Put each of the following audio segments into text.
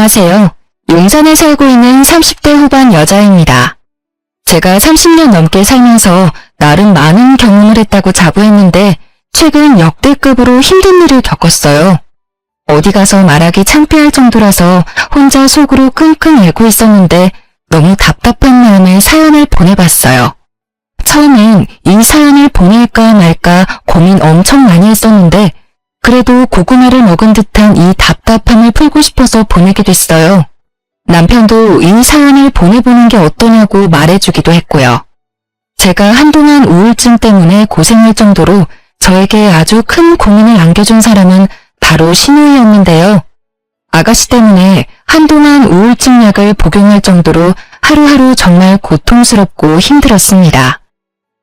안녕하세요. 용산에 살고 있는 30대 후반 여자입니다. 제가 30년 넘게 살면서 나름 많은 경험을 했다고 자부했는데 최근 역대급으로 힘든 일을 겪었어요. 어디 가서 말하기 창피할 정도라서 혼자 속으로 끙끙 앓고 있었는데 너무 답답한 마음에 사연을 보내봤어요. 처음엔 이 사연을 보낼까 말까 고민 엄청 많이 했었는데 그래도 고구마를 먹은 듯한 이 답답함을 풀고 싶어서 보내게 됐어요. 남편도 이 사연을 보내보는 게 어떠냐고 말해주기도 했고요. 제가 한동안 우울증 때문에 고생할 정도로 저에게 아주 큰 고민을 안겨준 사람은 바로 신우이였는데요. 아가씨 때문에 한동안 우울증 약을 복용할 정도로 하루하루 정말 고통스럽고 힘들었습니다.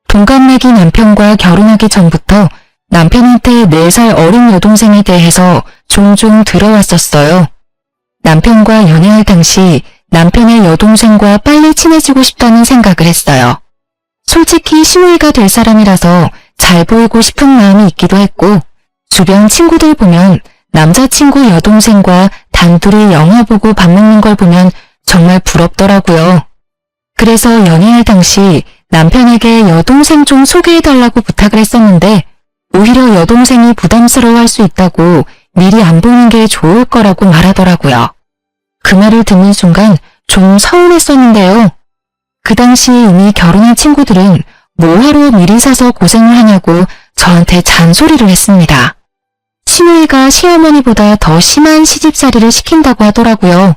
동갑내기 남편과 결혼하기 전부터 남편한테 4살 어린 여동생에 대해서 종종 들어왔었어요. 남편과 연애할 당시 남편의 여동생과 빨리 친해지고 싶다는 생각을 했어요. 솔직히 시누이가 될 사람이라서 잘 보이고 싶은 마음이 있기도 했고 주변 친구들 보면 남자친구 여동생과 단둘이 영화 보고 밥 먹는 걸 보면 정말 부럽더라고요. 그래서 연애할 당시 남편에게 여동생 좀 소개해달라고 부탁을 했었는데 오히려 여동생이 부담스러워할 수 있다고 미리 안 보는 게 좋을 거라고 말하더라고요. 그 말을 듣는 순간 좀 서운했었는데요. 그 당시 이미 결혼한 친구들은 뭐하러 미리 사서 고생을 하냐고 저한테 잔소리를 했습니다. 시누이가 시어머니보다 더 심한 시집살이를 시킨다고 하더라고요.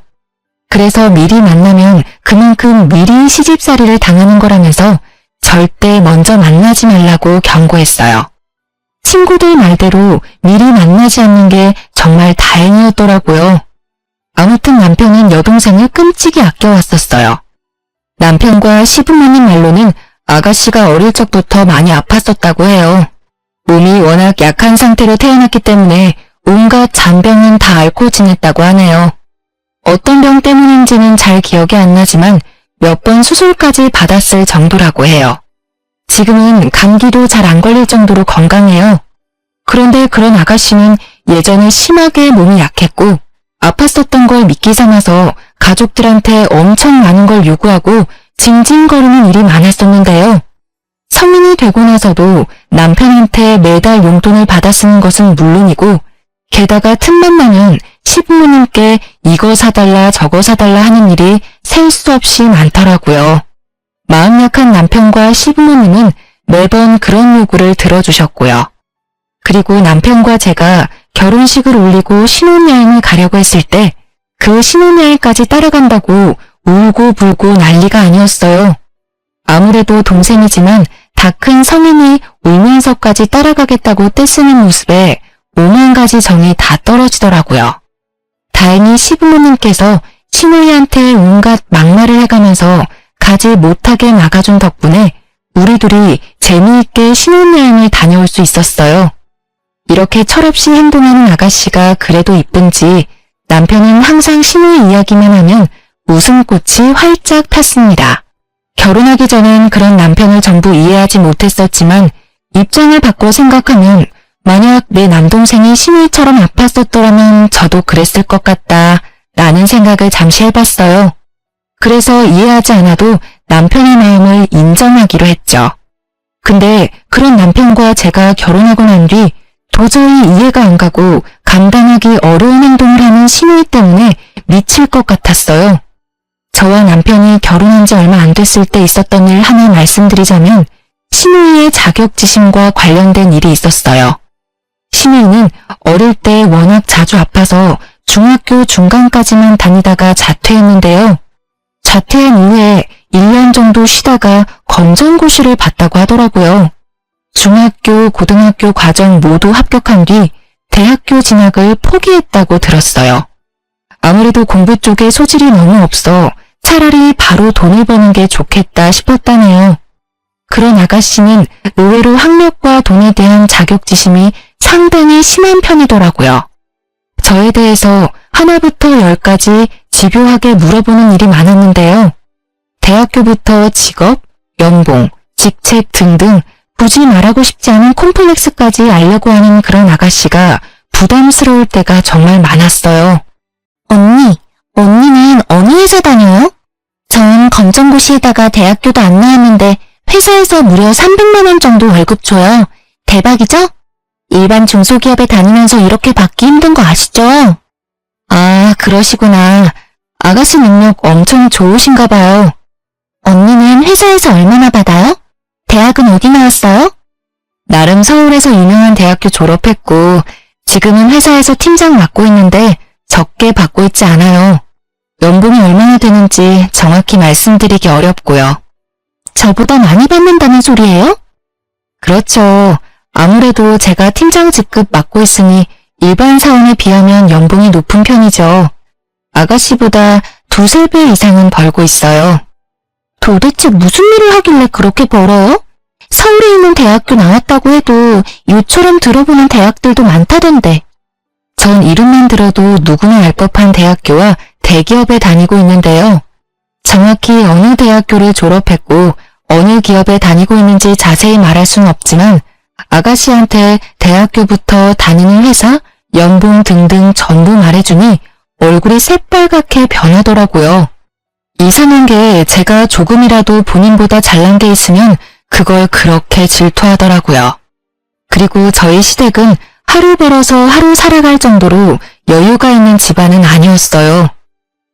그래서 미리 만나면 그만큼 미리 시집살이를 당하는 거라면서 절대 먼저 만나지 말라고 경고했어요. 친구들 말대로 미리 만나지 않는 게 정말 다행이었더라고요. 아무튼 남편은 여동생을 끔찍이 아껴왔었어요. 남편과 시부모님 말로는 아가씨가 어릴 적부터 많이 아팠었다고 해요. 몸이 워낙 약한 상태로 태어났기 때문에 온갖 잔병은 다 앓고 지냈다고 하네요. 어떤 병 때문인지는 잘 기억이 안 나지만 몇 번 수술까지 받았을 정도라고 해요. 지금은 감기도 잘 안 걸릴 정도로 건강해요. 그런데 그런 아가씨는 예전에 심하게 몸이 약했고 아팠었던 걸 미끼 삼아서 가족들한테 엄청 많은 걸 요구하고 징징거리는 일이 많았었는데요. 성인이 되고 나서도 남편한테 매달 용돈을 받아 쓰는 것은 물론이고 게다가 틈만 나면 시부모님께 이거 사달라 저거 사달라 하는 일이 셀 수 없이 많더라고요. 마음 약한 남편과 시부모님은 매번 그런 요구를 들어주셨고요. 그리고 남편과 제가 결혼식을 올리고 신혼여행을 가려고 했을 때 그 신혼여행까지 따라간다고 울고 불고 난리가 아니었어요. 아무래도 동생이지만 다 큰 성인이 울면서까지 따라가겠다고 떼쓰는 모습에 오만 가지 정이 다 떨어지더라고요. 다행히 시부모님께서 시누이한테 온갖 막말을 해가면서 가지 못하게 막아준 덕분에 우리 둘이 재미있게 신혼여행을 다녀올 수 있었어요. 이렇게 철없이 행동하는 아가씨가 그래도 이쁜지 남편은 항상 시누이 이야기만 하면 웃음꽃이 활짝 폈습니다. 결혼하기 전엔 그런 남편을 전부 이해하지 못했었지만 입장을 바꿔 생각하면 만약 내 남동생이 시누이처럼 아팠었더라면 저도 그랬을 것 같다 라는 생각을 잠시 해봤어요. 그래서 이해하지 않아도 남편의 마음을 인정하기로 했죠. 근데 그런 남편과 제가 결혼하고 난 뒤 도저히 이해가 안 가고 감당하기 어려운 행동을 하는 시누이 때문에 미칠 것 같았어요. 저와 남편이 결혼한 지 얼마 안 됐을 때 있었던 일 하나 말씀드리자면 시누이의 자격지심과 관련된 일이 있었어요. 시누이는 어릴 때 워낙 자주 아파서 중학교 중간까지만 다니다가 자퇴했는데요. 자퇴한 이후에 1년 정도 쉬다가 검정고시를 봤다고 하더라고요. 중학교, 고등학교 과정 모두 합격한 뒤 대학교 진학을 포기했다고 들었어요. 아무래도 공부 쪽에 소질이 너무 없어 차라리 바로 돈을 버는 게 좋겠다 싶었다네요. 그런 아가씨는 의외로 학력과 돈에 대한 자격지심이 상당히 심한 편이더라고요. 저에 대해서 하나부터 열까지 집요하게 물어보는 일이 많았는데요. 대학교부터 직업, 연봉, 직책 등등 굳이 말하고 싶지 않은 콤플렉스까지 알려고 하는 그런 아가씨가 부담스러울 때가 정말 많았어요. 언니, 어느 회사 다녀요? 전 검정고시에다가 대학교도 안 나왔는데 회사에서 무려 300만 원 정도 월급 줘요. 대박이죠? 일반 중소기업에 다니면서 이렇게 받기 힘든 거 아시죠? 아, 그러시구나. 아가씨 능력 엄청 좋으신가 봐요. 언니는 회사에서 얼마나 받아요? 대학은 어디 나왔어요? 나름 서울에서 유명한 대학교 졸업했고 지금은 회사에서 팀장 맡고 있는데 적게 받고 있지 않아요. 연봉이 얼마나 되는지 정확히 말씀드리기 어렵고요. 저보다 많이 받는다는 소리예요? 그렇죠. 아무래도 제가 팀장 직급 맡고 있으니 일반 사원에 비하면 연봉이 높은 편이죠. 아가씨보다 두세 배 이상은 벌고 있어요. 도대체 무슨 일을 하길래 그렇게 벌어요? 서울에 있는 대학교 나왔다고 해도 요처럼 들어보는 대학들도 많다던데. 전 이름만 들어도 누구나 알 법한 대학교와 대기업에 다니고 있는데요. 정확히 어느 대학교를 졸업했고 어느 기업에 다니고 있는지 자세히 말할 수는 없지만 아가씨한테 대학교부터 다니는 회사, 연봉 등등 전부 말해주니 얼굴이 새빨갛게 변하더라고요. 이상한 게 제가 조금이라도 본인보다 잘난 게 있으면 그걸 그렇게 질투하더라고요. 그리고 저희 시댁은 하루 벌어서 하루 살아갈 정도로 여유가 있는 집안은 아니었어요.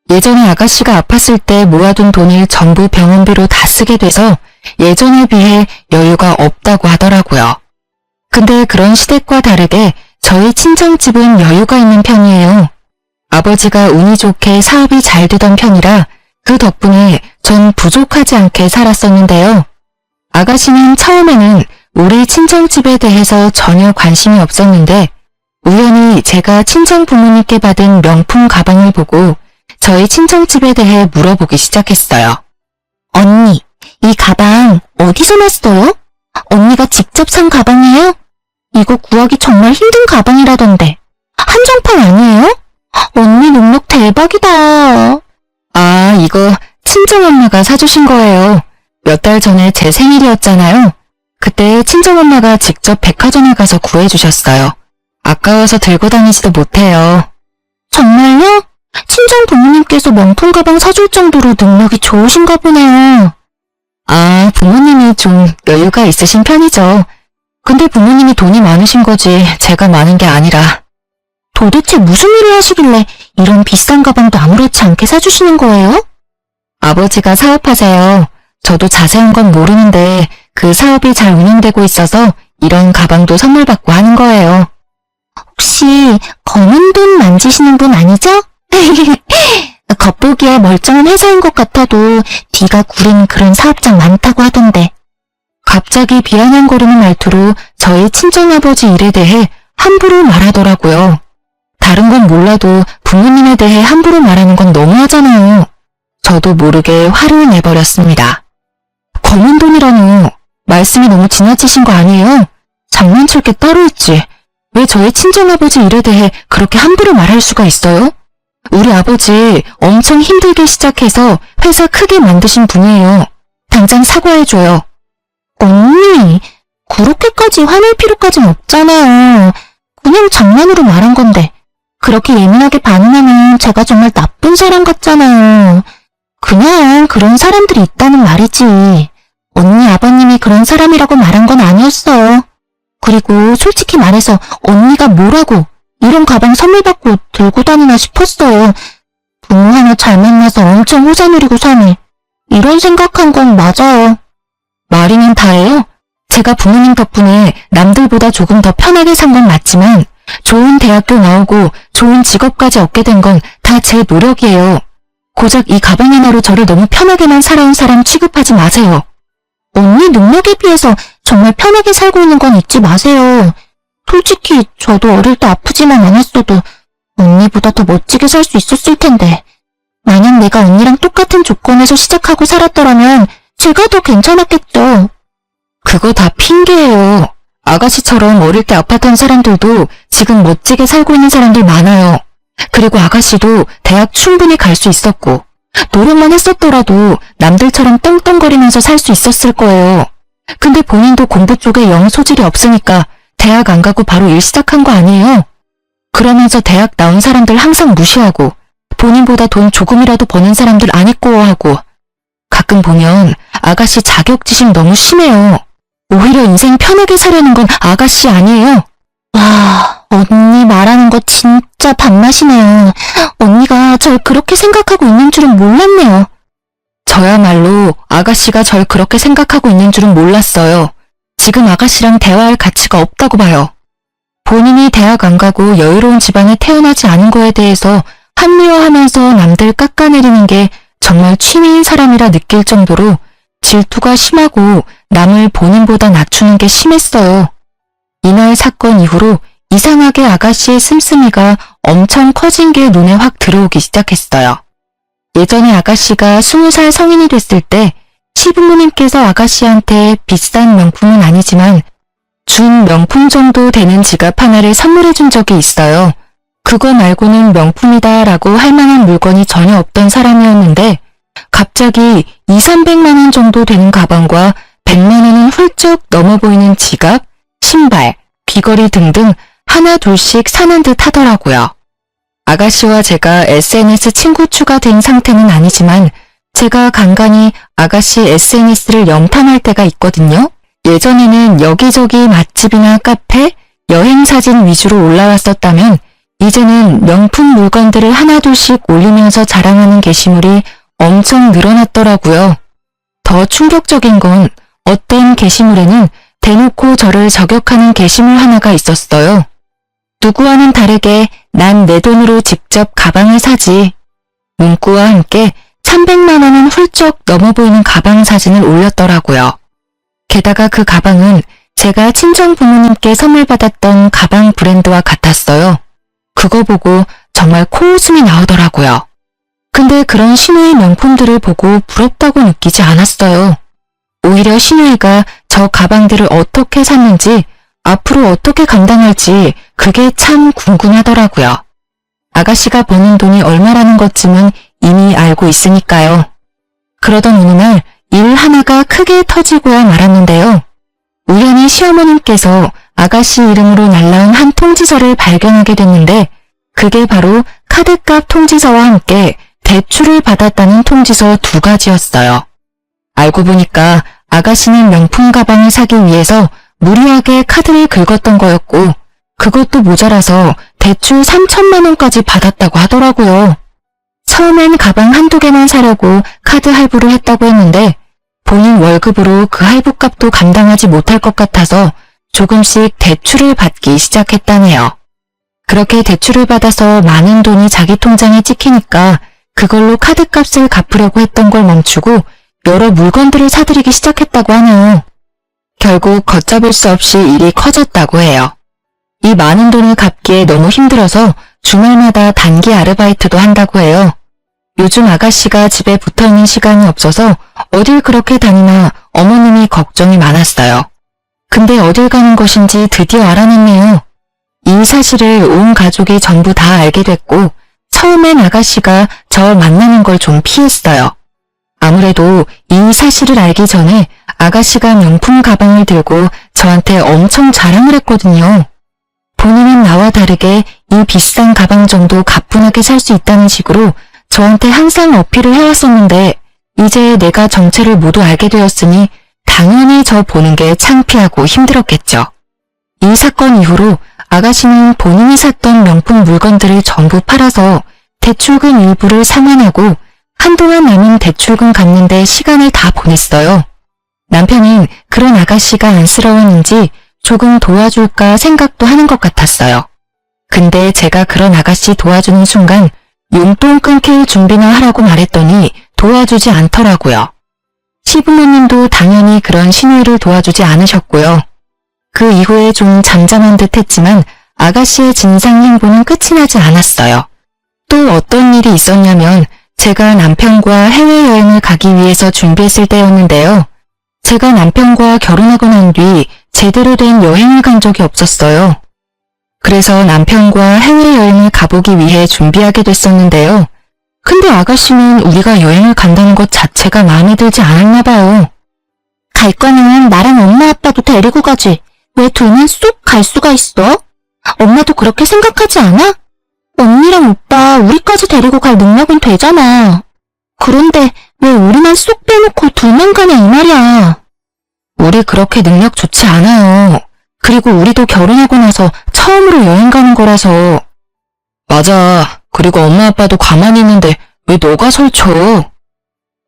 예전에 아가씨가 아팠을 때 모아둔 돈을 전부 병원비로 다 쓰게 돼서 예전에 비해 여유가 없다고 하더라고요. 근데 그런 시댁과 다르게 저희 친정집은 여유가 있는 편이에요. 아버지가 운이 좋게 사업이 잘 되던 편이라 그 덕분에 전 부족하지 않게 살았었는데요. 아가씨는 처음에는 우리 친정집에 대해서 전혀 관심이 없었는데 우연히 제가 친정 부모님께 받은 명품 가방을 보고 저희 친정집에 대해 물어보기 시작했어요. 언니, 이 가방 어디서 났어요? 언니가 직접 산 가방이에요? 이거 구하기 정말 힘든 가방이라던데. 한정판 아니에요? 언니 능력 대박이다. 아, 이거 친정엄마가 사주신 거예요. 몇 달 전에 제 생일이었잖아요. 그때 친정엄마가 직접 백화점에 가서 구해주셨어요. 아까워서 들고 다니지도 못해요. 정말요? 친정 부모님께서 명품 가방 사줄 정도로 능력이 좋으신가 보네요. 아, 부모님이 좀 여유가 있으신 편이죠. 근데 부모님이 돈이 많으신 거지 제가 많은 게 아니라. 도대체 무슨 일을 하시길래 이런 비싼 가방도 아무렇지 않게 사주시는 거예요? 아버지가 사업하세요. 저도 자세한 건 모르는데 그 사업이 잘 운영되고 있어서 이런 가방도 선물 받고 하는 거예요. 혹시 검은 돈 만지시는 분 아니죠? 겉보기에 멀쩡한 회사인 것 같아도 뒤가 구린 그런 사업장 많다고 하던데. 갑자기 비아냥거리는 말투로 저희 친정아버지 일에 대해 함부로 말하더라고요. 다른 건 몰라도 부모님에 대해 함부로 말하는 건 너무하잖아요. 저도 모르게 화를 내버렸습니다. 검은 돈이라뇨. 말씀이 너무 지나치신 거 아니에요? 장난칠 게 따로 있지. 왜 저희 친정아버지 일에 대해 그렇게 함부로 말할 수가 있어요? 우리 아버지 엄청 힘들게 시작해서 회사 크게 만드신 분이에요. 당장 사과해줘요. 언니, 그렇게까지 화낼 필요까진 없잖아요. 그냥 장난으로 말한 건데 그렇게 예민하게 반응하면 제가 정말 나쁜 사람 같잖아요. 그냥 그런 사람들이 있다는 말이지. 언니 아버님이 그런 사람이라고 말한 건 아니었어요. 그리고 솔직히 말해서 언니가 뭐라고 이런 가방 선물 받고 들고 다니나 싶었어요. 부모 하나 잘 만나서 엄청 호사 누리고 사네. 이런 생각한 건 맞아요. 말이면 다예요. 제가 부모님 덕분에 남들보다 조금 더 편하게 산 건 맞지만 좋은 대학교 나오고 좋은 직업까지 얻게 된 건 다 제 노력이에요. 고작 이 가방 하나로 저를 너무 편하게만 살아온 사람 취급하지 마세요. 언니 능력에 비해서 정말 편하게 살고 있는 건 잊지 마세요. 솔직히 저도 어릴 때 아프지만 않았어도 언니보다 더 멋지게 살 수 있었을 텐데. 만약 내가 언니랑 똑같은 조건에서 시작하고 살았더라면 제가 더 괜찮았겠죠. 그거 다 핑계예요. 아가씨처럼 어릴 때 아팠던 사람들도 지금 멋지게 살고 있는 사람들 많아요. 그리고 아가씨도 대학 충분히 갈 수 있었고 노력만 했었더라도 남들처럼 떵떵거리면서 살 수 있었을 거예요. 근데 본인도 공부 쪽에 영 소질이 없으니까 대학 안 가고 바로 일 시작한 거 아니에요? 그러면서 대학 나온 사람들 항상 무시하고 본인보다 돈 조금이라도 버는 사람들 안 있고하고 가끔 보면 아가씨 자격지심 너무 심해요. 오히려 인생 편하게 사려는 건 아가씨 아니에요. 와, 언니 말하는 거 진짜 밥맛이네요. 언니가 절 그렇게 생각하고 있는 줄은 몰랐네요. 저야말로 아가씨가 절 그렇게 생각하고 있는 줄은 몰랐어요. 지금 아가씨랑 대화할 가치가 없다고 봐요. 본인이 대학 안 가고 여유로운 집안에 태어나지 않은 거에 대해서 합리화하면서 남들 깎아내리는 게 정말 취미인 사람이라 느낄 정도로 질투가 심하고 남을 본인보다 낮추는 게 심했어요. 이날 사건 이후로 이상하게 아가씨의 씀씀이가 엄청 커진 게 눈에 확 들어오기 시작했어요. 예전에 아가씨가 20살 성인이 됐을 때 시부모님께서 아가씨한테 비싼 명품은 아니지만 준 명품 정도 되는 지갑 하나를 선물해 준 적이 있어요. 그거 말고는 명품이다 라고 할 만한 물건이 전혀 없던 사람이었는데 갑자기 200~300만 원 정도 되는 가방과 100만 원은 훌쩍 넘어 보이는 지갑, 신발, 귀걸이 등등 하나 둘씩 사는 듯 하더라고요. 아가씨와 제가 SNS 친구 추가된 상태는 아니지만 제가 간간히 아가씨 SNS를 염탐할 때가 있거든요. 예전에는 여기저기 맛집이나 카페, 여행 사진 위주로 올라왔었다면 이제는 명품 물건들을 하나둘씩 올리면서 자랑하는 게시물이 엄청 늘어났더라고요. 더 충격적인 건 어떤 게시물에는 대놓고 저를 저격하는 게시물 하나가 있었어요. 누구와는 다르게 난 내 돈으로 직접 가방을 사지. 문구와 함께 300만 원은 훌쩍 넘어 보이는 가방 사진을 올렸더라고요. 게다가 그 가방은 제가 친정 부모님께 선물 받았던 가방 브랜드와 같았어요. 그거 보고 정말 코웃음이 나오더라고요. 근데 그런 신우의 명품들을 보고 부럽다고 느끼지 않았어요. 오히려 신우이가 저 가방들을 어떻게 샀는지 앞으로 어떻게 감당할지 그게 참 궁금하더라고요. 아가씨가 버는 돈이 얼마라는 것쯤은 이미 알고 있으니까요. 그러던 어느 날 일 하나가 크게 터지고야 말았는데요. 우연히 시어머님께서 아가씨 이름으로 날라온 한 통지서를 발견하게 됐는데 그게 바로 카드값 통지서와 함께 대출을 받았다는 통지서 2가지였어요. 알고 보니까 아가씨는 명품 가방을 사기 위해서 무리하게 카드를 긁었던 거였고 그것도 모자라서 대출 3천만 원까지 받았다고 하더라고요. 처음엔 가방 한두 개만 사려고 카드 할부를 했다고 했는데 본인 월급으로 그 할부값도 감당하지 못할 것 같아서 조금씩 대출을 받기 시작했다네요. 그렇게 대출을 받아서 많은 돈이 자기 통장에 찍히니까 그걸로 카드값을 갚으려고 했던 걸 멈추고 여러 물건들을 사들이기 시작했다고 하네요. 결국 걷잡을 수 없이 일이 커졌다고 해요. 이 많은 돈을 갚기에 너무 힘들어서 주말마다 단기 아르바이트도 한다고 해요. 요즘 아가씨가 집에 붙어있는 시간이 없어서 어딜 그렇게 다니나 어머님이 걱정이 많았어요. 근데 어딜 가는 것인지 드디어 알아냈네요. 이 사실을 온 가족이 전부 다 알게 됐고 처음엔 아가씨가 저 만나는 걸 좀 피했어요. 아무래도 이 사실을 알기 전에 아가씨가 명품 가방을 들고 저한테 엄청 자랑을 했거든요. 본인은 나와 다르게 이 비싼 가방 정도 가뿐하게 살 수 있다는 식으로 저한테 항상 어필을 해왔었는데 이제 내가 정체를 모두 알게 되었으니 당연히 저 보는 게 창피하고 힘들었겠죠. 이 사건 이후로 아가씨는 본인이 샀던 명품 물건들을 전부 팔아서 대출금 일부를 상환하고 한동안 남은 대출금 갚는데 시간을 다 보냈어요. 남편은 그런 아가씨가 안쓰러웠는지 조금 도와줄까 생각도 하는 것 같았어요. 근데 제가 그런 아가씨 도와주는 순간 용돈 끊길 준비나 하라고 말했더니 도와주지 않더라고요. 시부모님도 당연히 그런 시누이를 도와주지 않으셨고요. 그 이후에 좀 잠잠한 듯 했지만 아가씨의 진상 행보는 끝이 나지 않았어요. 또 어떤 일이 있었냐면 제가 남편과 해외여행을 가기 위해서 준비했을 때였는데요. 제가 남편과 결혼하고 난 뒤 제대로 된 여행을 간 적이 없었어요. 그래서 남편과 해외여행을 가보기 위해 준비하게 됐었는데요. 근데 아가씨는 우리가 여행을 간다는 것 자체가 마음에 들지 않았나 봐요. 갈 거면 나랑 엄마 아빠도 데리고 가지. 왜 둘만 쏙 갈 수가 있어? 엄마도 그렇게 생각하지 않아? 언니랑 오빠 우리까지 데리고 갈 능력은 되잖아. 그런데 왜 우리만 쏙 빼놓고 둘만 가냐 이 말이야. 우리 그렇게 능력 좋지 않아요. 그리고 우리도 결혼하고 나서 처음으로 여행 가는 거라서. 맞아. 그리고 엄마 아빠도 가만히 있는데 왜 너가 설쳐?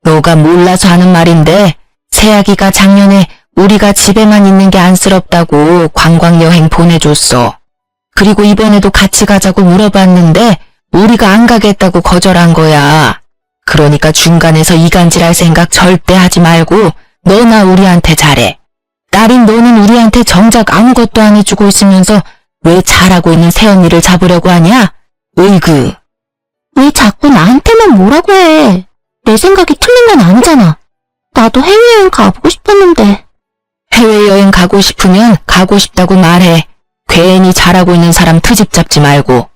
너가 몰라서 하는 말인데 새아기가 작년에 우리가 집에만 있는 게 안쓰럽다고 관광여행 보내줬어. 그리고 이번에도 같이 가자고 물어봤는데 우리가 안 가겠다고 거절한 거야. 그러니까 중간에서 이간질할 생각 절대 하지 말고 너나 우리한테 잘해. 딸인 너는 우리한테 정작 아무것도 안 해주고 있으면서 왜 잘하고 있는 새언니를 잡으려고 하냐? 으이그. 왜 자꾸 나한테만 뭐라고 해. 내 생각이 틀린 건 아니잖아. 나도 해외여행 가보고 싶었는데. 해외여행 가고 싶으면 가고 싶다고 말해. 괜히 잘하고 있는 사람 트집 잡지 말고.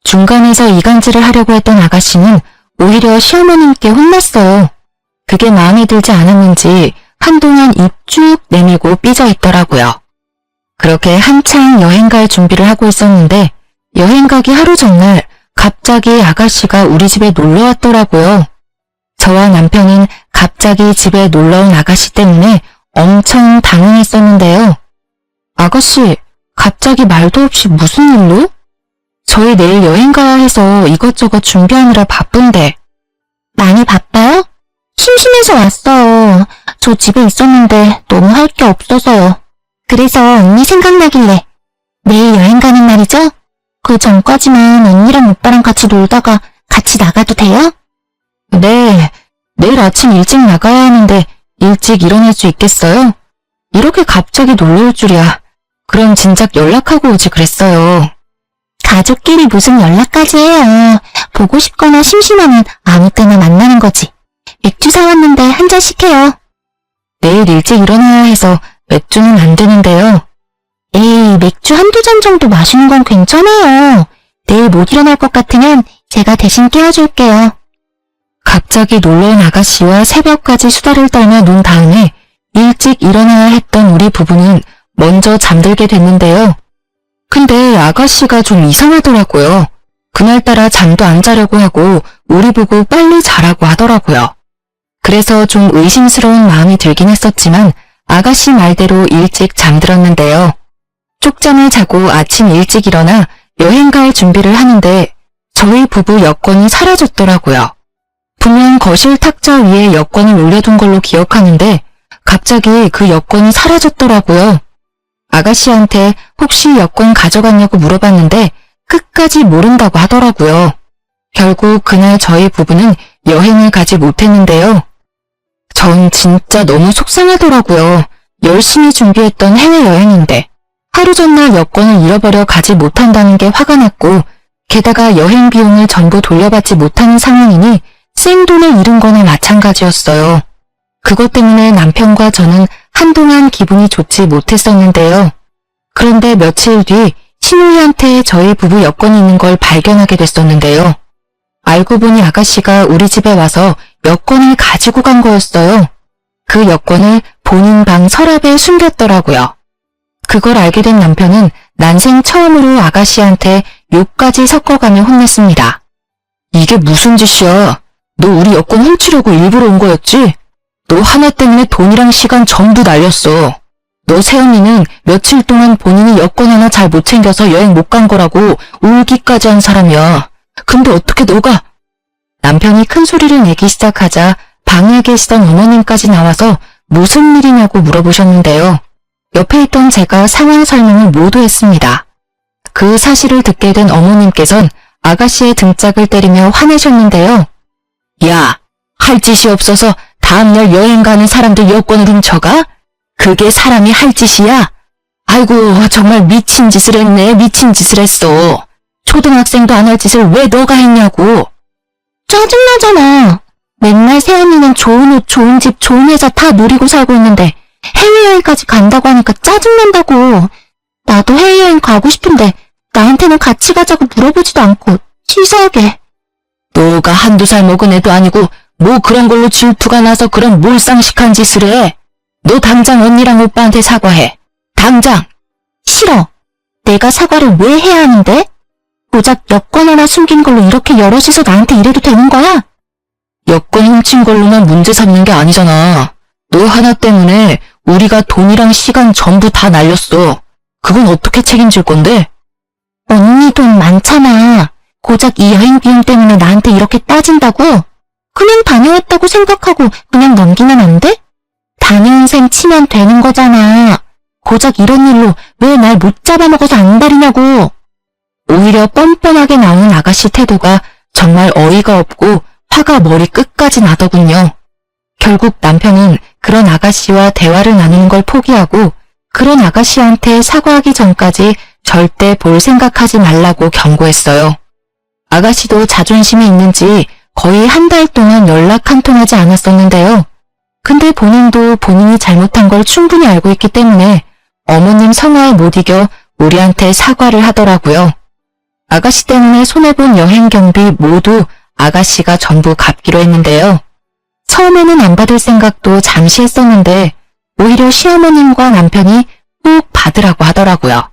중간에서 이간질을 하려고 했던 아가씨는 오히려 시어머님께 혼났어요. 그게 마음에 들지 않았는지 한동안 입 쭉 내밀고 삐져 있더라고요. 그렇게 한창 여행 갈 준비를 하고 있었는데 여행 가기 하루 전날 갑자기 아가씨가 우리 집에 놀러 왔더라고요. 저와 남편은 갑자기 집에 놀러온 아가씨 때문에 엄청 당황했었는데요. 아가씨, 갑자기 말도 없이 무슨 일로? 저희 내일 여행 가야 해서 이것저것 준비하느라 바쁜데. 많이 바빠요? 심심해서 왔어요. 저 집에 있었는데 너무 할 게 없어서요. 그래서 언니 생각나길래. 내일 여행 가는 날이죠? 그 전까지만 언니랑 오빠랑 같이 놀다가 같이 나가도 돼요? 네, 내일 아침 일찍 나가야 하는데 일찍 일어날 수 있겠어요? 이렇게 갑자기 놀러 올 줄이야. 그럼 진작 연락하고 오지 그랬어요. 가족끼리 무슨 연락까지 해요. 보고 싶거나 심심하면 아무 때나 만나는 거지. 맥주 사왔는데 한 잔씩 해요. 내일 일찍 일어나야 해서 맥주는 안 되는데요. 에이, 맥주 한두 잔 정도 마시는 건 괜찮아요. 내일 못 일어날 것 같으면 제가 대신 깨워줄게요. 갑자기 놀러온 아가씨와 새벽까지 수다를 떨며 논 다음에 일찍 일어나야 했던 우리 부부는 먼저 잠들게 됐는데요. 근데 아가씨가 좀 이상하더라고요. 그날따라 잠도 안 자려고 하고 우리 보고 빨리 자라고 하더라고요. 그래서 좀 의심스러운 마음이 들긴 했었지만 아가씨 말대로 일찍 잠들었는데요. 쪽잠을 자고 아침 일찍 일어나 여행 갈 준비를 하는데 저희 부부 여권이 사라졌더라고요. 분명 거실 탁자 위에 여권을 올려둔 걸로 기억하는데 갑자기 그 여권이 사라졌더라고요. 아가씨한테 혹시 여권 가져갔냐고 물어봤는데 끝까지 모른다고 하더라고요. 결국 그날 저희 부부는 여행을 가지 못했는데요. 전 진짜 너무 속상하더라고요. 열심히 준비했던 해외여행인데 하루 전날 여권을 잃어버려 가지 못한다는 게 화가 났고 게다가 여행 비용을 전부 돌려받지 못하는 상황이니 생돈을 잃은 거나 마찬가지였어요. 그것 때문에 남편과 저는 한동안 기분이 좋지 못했었는데요. 그런데 며칠 뒤 시누이한테 저희 부부 여권이 있는 걸 발견하게 됐었는데요. 알고 보니 아가씨가 우리 집에 와서 여권을 가지고 간 거였어요. 그 여권을 본인 방 서랍에 숨겼더라고요. 그걸 알게 된 남편은 난생 처음으로 아가씨한테 욕까지 섞어가며 혼냈습니다. 이게 무슨 짓이야? 너 우리 여권 훔치려고 일부러 온 거였지? 너 하나 때문에 돈이랑 시간 전부 날렸어. 너 새언니는 며칠 동안 본인이 여권 하나 잘 못 챙겨서 여행 못 간 거라고 울기까지 한 사람이야. 근데 어떻게 너가... 남편이 큰 소리를 내기 시작하자 방에 계시던 어머님까지 나와서 무슨 일이냐고 물어보셨는데요. 옆에 있던 제가 상황 설명을 모두 했습니다. 그 사실을 듣게 된 어머님께선 아가씨의 등짝을 때리며 화내셨는데요. 야, 할 짓이 없어서 다음날 여행 가는 사람들 여권을 훔쳐가? 그게 사람이 할 짓이야? 아이고, 정말 미친 짓을 했네. 미친 짓을 했어. 초등학생도 안 할 짓을 왜 너가 했냐고. 짜증나잖아. 맨날 새언니는 좋은 옷, 좋은 집, 좋은 회사 다 누리고 살고 있는데 해외여행까지 간다고 하니까 짜증난다고. 나도 해외여행 가고 싶은데 나한테는 같이 가자고 물어보지도 않고 치사하게. 너가 한두 살 먹은 애도 아니고 뭐 그런 걸로 질투가 나서 그런 몰상식한 짓을 해. 너 당장 언니랑 오빠한테 사과해. 당장. 싫어. 내가 사과를 왜 해야 하는데? 고작 여권 하나 숨긴 걸로 이렇게 여럿이서 나한테 이래도 되는 거야? 여권 훔친 걸로만 문제 삼는 게 아니잖아. 너 하나 때문에 우리가 돈이랑 시간 전부 다 날렸어. 그건 어떻게 책임질 건데? 언니 돈 많잖아. 고작 이 여행 비용 때문에 나한테 이렇게 따진다고? 그냥 다녀왔다고 생각하고 그냥 넘기면 안 돼? 다녀온 셈 치면 되는 거잖아. 고작 이런 일로 왜 날 못 잡아먹어서 안달이냐고. 오히려 뻔뻔하게 나오는 아가씨 태도가 정말 어이가 없고 화가 머리 끝까지 나더군요. 결국 남편은 그런 아가씨와 대화를 나누는 걸 포기하고 그런 아가씨한테 사과하기 전까지 절대 볼 생각하지 말라고 경고했어요. 아가씨도 자존심이 있는지 거의 한 달 동안 연락 한 통 하지 않았었는데요. 근데 본인도 본인이 잘못한 걸 충분히 알고 있기 때문에 어머님 성화에 못 이겨 우리한테 사과를 하더라고요. 아가씨 때문에 손해본 여행 경비 모두 아가씨가 전부 갚기로 했는데요. 처음에는 안 받을 생각도 잠시 했었는데 오히려 시어머님과 남편이 꼭 받으라고 하더라고요.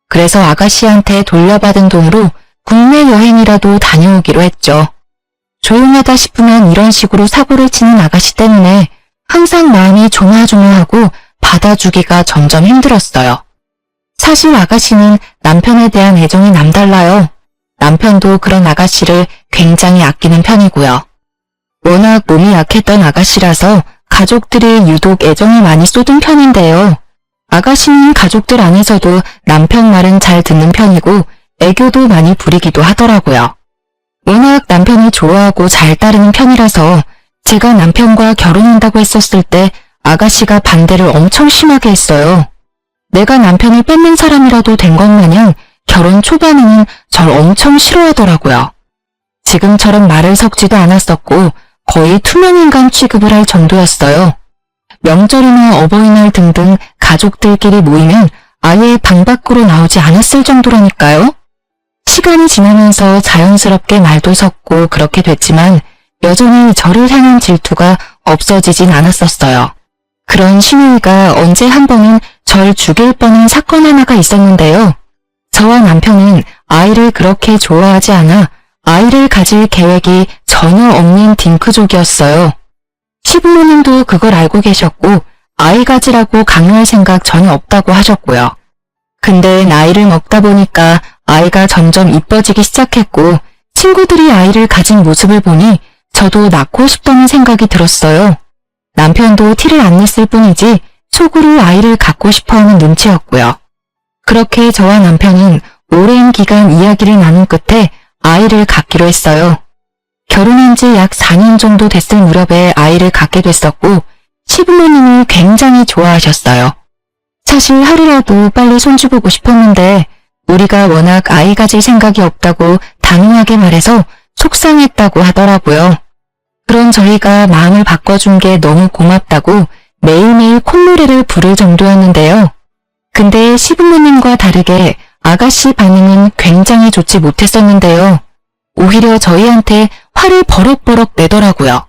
그래서 아가씨한테 돌려받은 돈으로 국내 여행이라도 다녀오기로 했죠. 조용하다 싶으면 이런 식으로 사고를 치는 아가씨 때문에 항상 마음이 조마조마하고 받아주기가 점점 힘들었어요. 사실 아가씨는 남편에 대한 애정이 남달라요. 남편도 그런 아가씨를 굉장히 아끼는 편이고요. 워낙 몸이 약했던 아가씨라서 가족들이 유독 애정을 많이 쏟은 편인데요. 아가씨는 가족들 안에서도 남편 말은 잘 듣는 편이고 애교도 많이 부리기도 하더라고요. 워낙 남편이 좋아하고 잘 따르는 편이라서 제가 남편과 결혼한다고 했었을 때 아가씨가 반대를 엄청 심하게 했어요. 내가 남편을 뺏는 사람이라도 된 것 마냥 결혼 초반에는 절 엄청 싫어하더라고요. 지금처럼 말을 섞지도 않았었고 거의 투명인간 취급을 할 정도였어요. 명절이나 어버이날 등등 가족들끼리 모이면 아예 방 밖으로 나오지 않았을 정도라니까요. 시간이 지나면서 자연스럽게 말도 섞고 그렇게 됐지만 여전히 저를 향한 질투가 없어지진 않았었어요. 그런 신우이가 언제 한 번은 절 죽일 뻔한 사건 하나가 있었는데요. 저와 남편은 아이를 그렇게 좋아하지 않아 아이를 가질 계획이 전혀 없는 딩크족이었어요. 시부모님도 그걸 알고 계셨고 아이 가지라고 강요할 생각 전혀 없다고 하셨고요. 근데 나이를 먹다 보니까 아이가 점점 이뻐지기 시작했고 친구들이 아이를 가진 모습을 보니 저도 낳고 싶다는 생각이 들었어요. 남편도 티를 안 냈을 뿐이지 속으로 아이를 갖고 싶어하는 눈치였고요. 그렇게 저와 남편은 오랜 기간 이야기를 나눈 끝에 아이를 갖기로 했어요. 결혼한 지 약 4년 정도 됐을 무렵에 아이를 갖게 됐었고 시부모님이 굉장히 좋아하셨어요. 사실 하루라도 빨리 손주보고 싶었는데 우리가 워낙 아이 가질 생각이 없다고 단호하게 말해서 속상했다고 하더라고요. 그런 저희가 마음을 바꿔준 게 너무 고맙다고 매일매일 콧노래를 부를 정도였는데요. 근데 시부모님과 다르게 아가씨 반응은 굉장히 좋지 못했었는데요. 오히려 저희한테 화를 버럭버럭 내더라고요.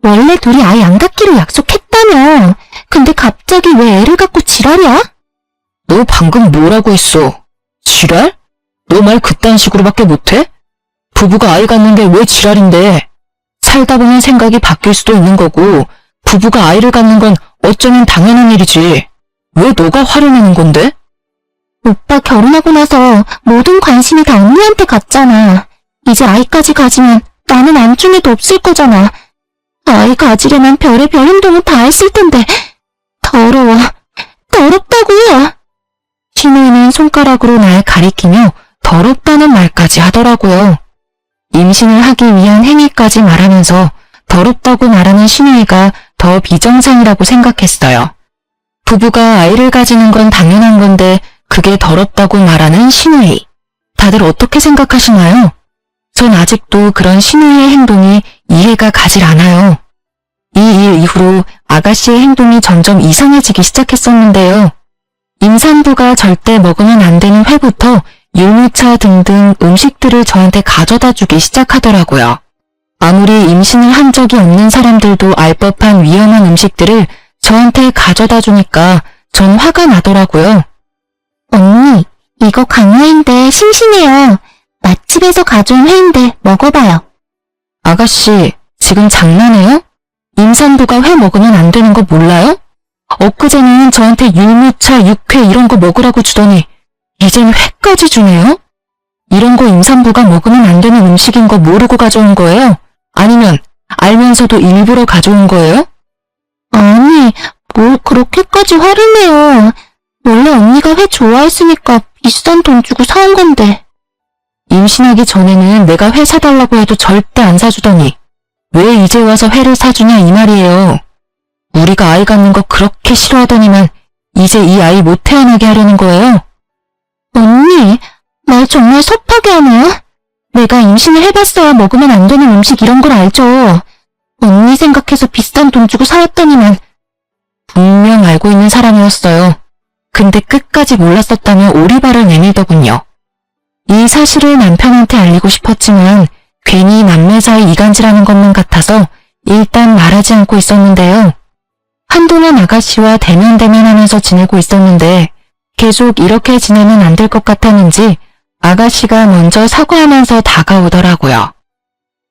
원래 둘이 아이 안 갖기로 약속했다며. 근데 갑자기 왜 애를 갖고 지랄이야? 너 방금 뭐라고 했어? 지랄? 너 말 그딴 식으로밖에 못해? 부부가 아이 갖는데 왜 지랄인데? 살다 보면 생각이 바뀔 수도 있는 거고 부부가 아이를 갖는 건 어쩌면 당연한 일이지. 왜 너가 화를 내는 건데? 오빠 결혼하고 나서 모든 관심이 다 언니한테 갔잖아. 이제 아이까지 가지면 나는 안중에도 없을 거잖아. 아이 가지려면 별의별 행동을 다 했을 텐데. 더러워. 더럽다고요. 신우이는 손가락으로 날 가리키며 더럽다는 말까지 하더라고요. 임신을 하기 위한 행위까지 말하면서 더럽다고 말하는 신우이가 더 비정상이라고 생각했어요. 부부가 아이를 가지는 건 당연한 건데 그게 더럽다고 말하는 신우이. 다들 어떻게 생각하시나요? 전 아직도 그런 신우이의 행동이 이해가 가질 않아요. 이 일 이후로 아가씨의 행동이 점점 이상해지기 시작했었는데요. 임산부가 절대 먹으면 안 되는 회부터 율무차 등등 음식들을 저한테 가져다 주기 시작하더라고요. 아무리 임신을 한 적이 없는 사람들도 알 법한 위험한 음식들을 저한테 가져다 주니까 전 화가 나더라고요. 언니, 이거 강요인데 심심해요. 집에서 가져온 회인데 먹어봐요. 아가씨, 지금 장난해요? 임산부가 회 먹으면 안 되는 거 몰라요? 엊그제는 저한테 율무차, 육회 이런 거 먹으라고 주더니 이젠 회까지 주네요? 이런 거 임산부가 먹으면 안 되는 음식인 거 모르고 가져온 거예요? 아니면 알면서도 일부러 가져온 거예요? 아니, 뭘 그렇게까지 화를 내요. 원래 언니가 회 좋아했으니까 비싼 돈 주고 사온 건데. 임신하기 전에는 내가 회 사달라고 해도 절대 안 사주더니 왜 이제 와서 회를 사주냐 이 말이에요. 우리가 아이 갖는 거 그렇게 싫어하더니만 이제 이 아이 못 태어나게 하려는 거예요? 언니, 말 정말 섭하게 하네요. 내가 임신을 해봤어야 먹으면 안 되는 음식 이런 걸 알죠. 언니 생각해서 비싼 돈 주고 사왔더니만. 분명 알고 있는 사람이었어요. 근데 끝까지 몰랐었다며 오리발을 내밀더군요. 이 사실을 남편한테 알리고 싶었지만 괜히 남매 사이 이간질하는 것만 같아서 일단 말하지 않고 있었는데요. 한동안 아가씨와 대면대면하면서 지내고 있었는데 계속 이렇게 지내면 안 될 것 같았는지 아가씨가 먼저 사과하면서 다가오더라고요.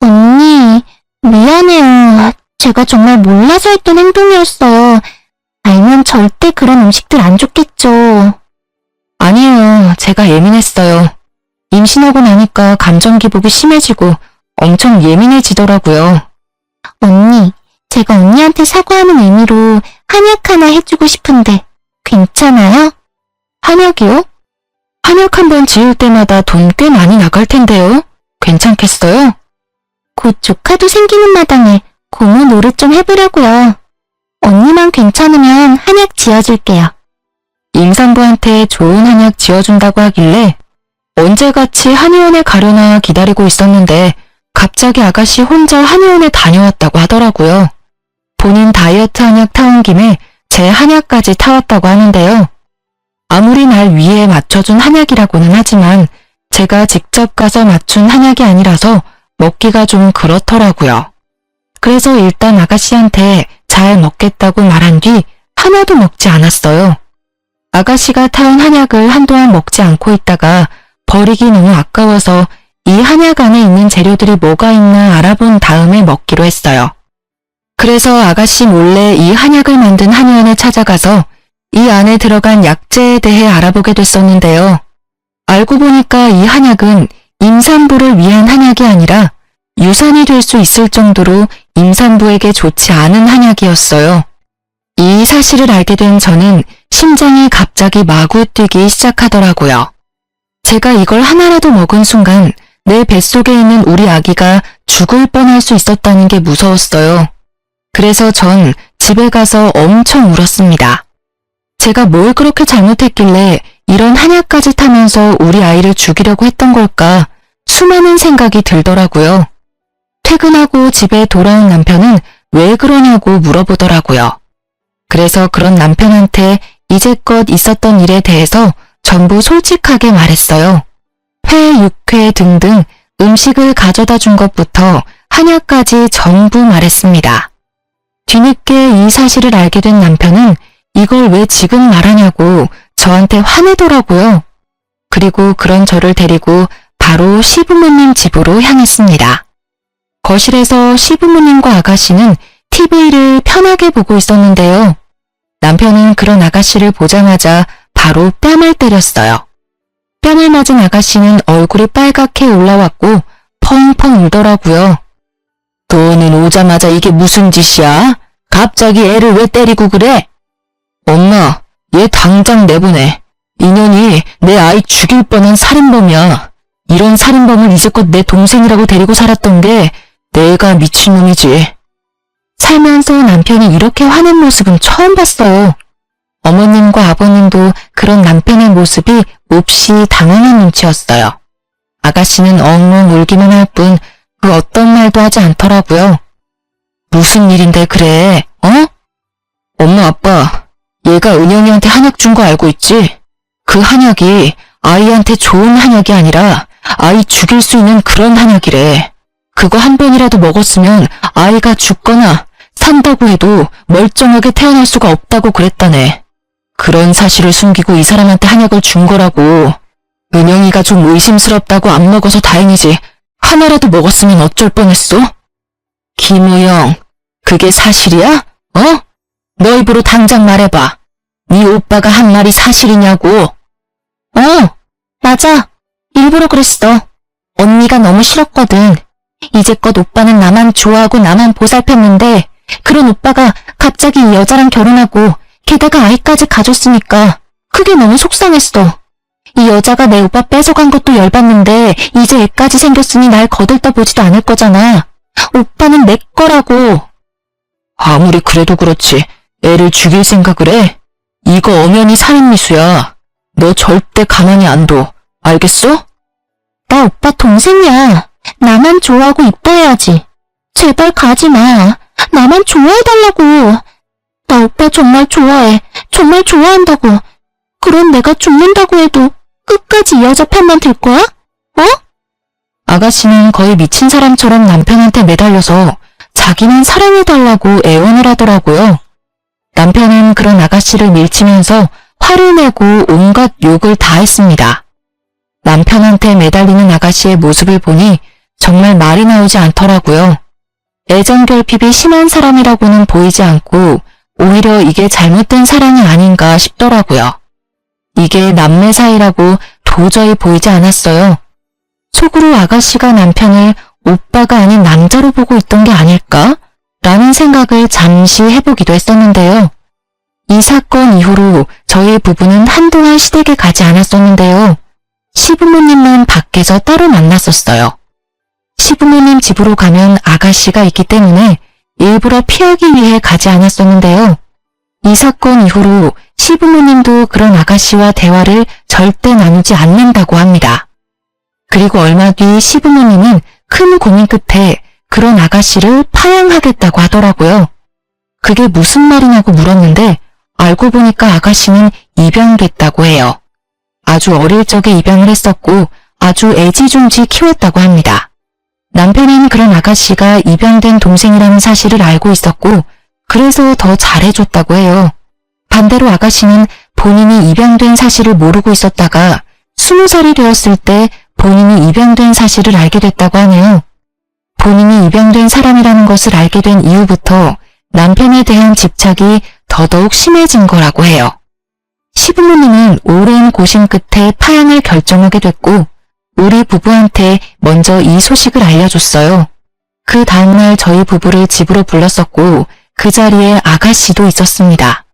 언니, 미안해요. 제가 정말 몰라서 했던 행동이었어요. 알면 절대 그런 음식들 안 좋겠죠. 아니에요. 제가 예민했어요. 임신하고 나니까 감정 기복이 심해지고 엄청 예민해지더라고요. 언니, 제가 언니한테 사과하는 의미로 한약 하나 해주고 싶은데 괜찮아요? 한약이요? 한약 한 번 지을 때마다 돈 꽤 많이 나갈 텐데요. 괜찮겠어요? 곧 조카도 생기는 마당에 고모 노릇 좀 해보려고요. 언니만 괜찮으면 한약 지어줄게요. 임산부한테 좋은 한약 지어준다고 하길래 언제같이 한의원에 가려나 기다리고 있었는데 갑자기 아가씨 혼자 한의원에 다녀왔다고 하더라고요. 본인 다이어트 한약 타온 김에 제 한약까지 타왔다고 하는데요. 아무리 날 위에 맞춰준 한약이라고는 하지만 제가 직접 가서 맞춘 한약이 아니라서 먹기가 좀 그렇더라고요. 그래서 일단 아가씨한테 잘 먹겠다고 말한 뒤 하나도 먹지 않았어요. 아가씨가 타온 한약을 한동안 먹지 않고 있다가 버리기 너무 아까워서 이 한약 안에 있는 재료들이 뭐가 있나 알아본 다음에 먹기로 했어요. 그래서 아가씨 몰래 이 한약을 만든 한의원에 찾아가서 이 안에 들어간 약재에 대해 알아보게 됐었는데요. 알고 보니까 이 한약은 임산부를 위한 한약이 아니라 유산이 될 수 있을 정도로 임산부에게 좋지 않은 한약이었어요. 이 사실을 알게 된 저는 심장이 갑자기 마구 뛰기 시작하더라고요. 제가 이걸 하나라도 먹은 순간 내 뱃속에 있는 우리 아기가 죽을 뻔할 수 있었다는 게 무서웠어요. 그래서 전 집에 가서 엄청 울었습니다. 제가 뭘 그렇게 잘못했길래 이런 한약까지 타면서 우리 아이를 죽이려고 했던 걸까 수많은 생각이 들더라고요. 퇴근하고 집에 돌아온 남편은 왜 그러냐고 물어보더라고요. 그래서 그런 남편한테 이제껏 있었던 일에 대해서 전부 솔직하게 말했어요. 회, 육회 등등 음식을 가져다 준 것부터 한약까지 전부 말했습니다. 뒤늦게 이 사실을 알게 된 남편은 이걸 왜 지금 말하냐고 저한테 화내더라고요. 그리고 그런 저를 데리고 바로 시부모님 집으로 향했습니다. 거실에서 시부모님과 아가씨는 TV를 편하게 보고 있었는데요. 남편은 그런 아가씨를 보자마자 바로 뺨을 때렸어요. 뺨을 맞은 아가씨는 얼굴이 빨갛게 올라왔고 펑펑 울더라고요. 너는 오자마자 이게 무슨 짓이야? 갑자기 애를 왜 때리고 그래? 엄마, 얘 당장 내보내. 이년이 내 아이 죽일 뻔한 살인범이야. 이런 살인범을 이제껏 내 동생이라고 데리고 살았던 게 내가 미친놈이지. 살면서 남편이 이렇게 화낸 모습은 처음 봤어요. 어머님과 아버님도 그런 남편의 모습이 몹시 당황한 눈치였어요. 아가씨는 엉엉 울기만 할 뿐 그 어떤 말도 하지 않더라고요. 무슨 일인데 그래, 어? 엄마 아빠, 얘가 은영이한테 한약 준 거 알고 있지? 그 한약이 아이한테 좋은 한약이 아니라 아이 죽일 수 있는 그런 한약이래. 그거 한 번이라도 먹었으면 아이가 죽거나 산다고 해도 멀쩡하게 태어날 수가 없다고 그랬다네. 그런 사실을 숨기고 이 사람한테 한약을 준 거라고. 은영이가 좀 의심스럽다고 안 먹어서 다행이지. 하나라도 먹었으면 어쩔 뻔했어? 김우영, 그게 사실이야? 어? 너 입으로 당장 말해봐. 네 오빠가 한 말이 사실이냐고. 맞아. 일부러 그랬어. 언니가 너무 싫었거든. 이제껏 오빠는 나만 좋아하고 나만 보살폈는데 그런 오빠가 갑자기 이 여자랑 결혼하고 게다가 아이까지 가졌으니까 그게 너무 속상했어. 이 여자가 내 오빠 뺏어간 것도 열받는데 이제 애까지 생겼으니 날 거들떠보지도 않을 거잖아. 오빠는 내 거라고. 아무리 그래도 그렇지. 애를 죽일 생각을 해? 이거 엄연히 살인미수야. 너 절대 가만히 안 둬. 알겠어? 나 오빠 동생이야. 나만 좋아하고 이뻐해야지. 제발 가지 마. 나만 좋아해달라고. 나 오빠 정말 좋아해. 정말 좋아한다고. 그럼 내가 죽는다고 해도 끝까지 이 여자 편만 들 거야? 아가씨는 거의 미친 사람처럼 남편한테 매달려서 자기만 사랑해달라고 애원을 하더라고요. 남편은 그런 아가씨를 밀치면서 화를 내고 온갖 욕을 다 했습니다. 남편한테 매달리는 아가씨의 모습을 보니 정말 말이 나오지 않더라고요. 애정 결핍이 심한 사람이라고는 보이지 않고 오히려 이게 잘못된 사랑이 아닌가 싶더라고요. 이게 남매 사이라고 도저히 보이지 않았어요. 속으로 아가씨가 남편을 오빠가 아닌 남자로 보고 있던 게 아닐까? 라는 생각을 잠시 해보기도 했었는데요. 이 사건 이후로 저희 부부는 한동안 시댁에 가지 않았었는데요. 시부모님만 밖에서 따로 만났었어요. 시부모님 집으로 가면 아가씨가 있기 때문에 일부러 피하기 위해 가지 않았었는데요. 이 사건 이후로 시부모님도 그런 아가씨와 대화를 절대 나누지 않는다고 합니다. 그리고 얼마 뒤 시부모님은 큰 고민 끝에 그런 아가씨를 파양하겠다고 하더라고요. 그게 무슨 말이냐고 물었는데 알고 보니까 아가씨는 입양됐다고 해요. 아주 어릴 적에 입양을 했었고 아주 애지중지 키웠다고 합니다. 남편은 그런 아가씨가 입양된 동생이라는 사실을 알고 있었고 그래서 더 잘해줬다고 해요. 반대로 아가씨는 본인이 입양된 사실을 모르고 있었다가 20살이 되었을 때 본인이 입양된 사실을 알게 됐다고 하네요. 본인이 입양된 사람이라는 것을 알게 된 이후부터 남편에 대한 집착이 더더욱 심해진 거라고 해요. 시부모님은 오랜 고심 끝에 파양을 결정하게 됐고 우리 부부한테 먼저 이 소식을 알려줬어요. 그 다음날 저희 부부를 집으로 불렀었고 그 자리에 아가씨도 있었습니다.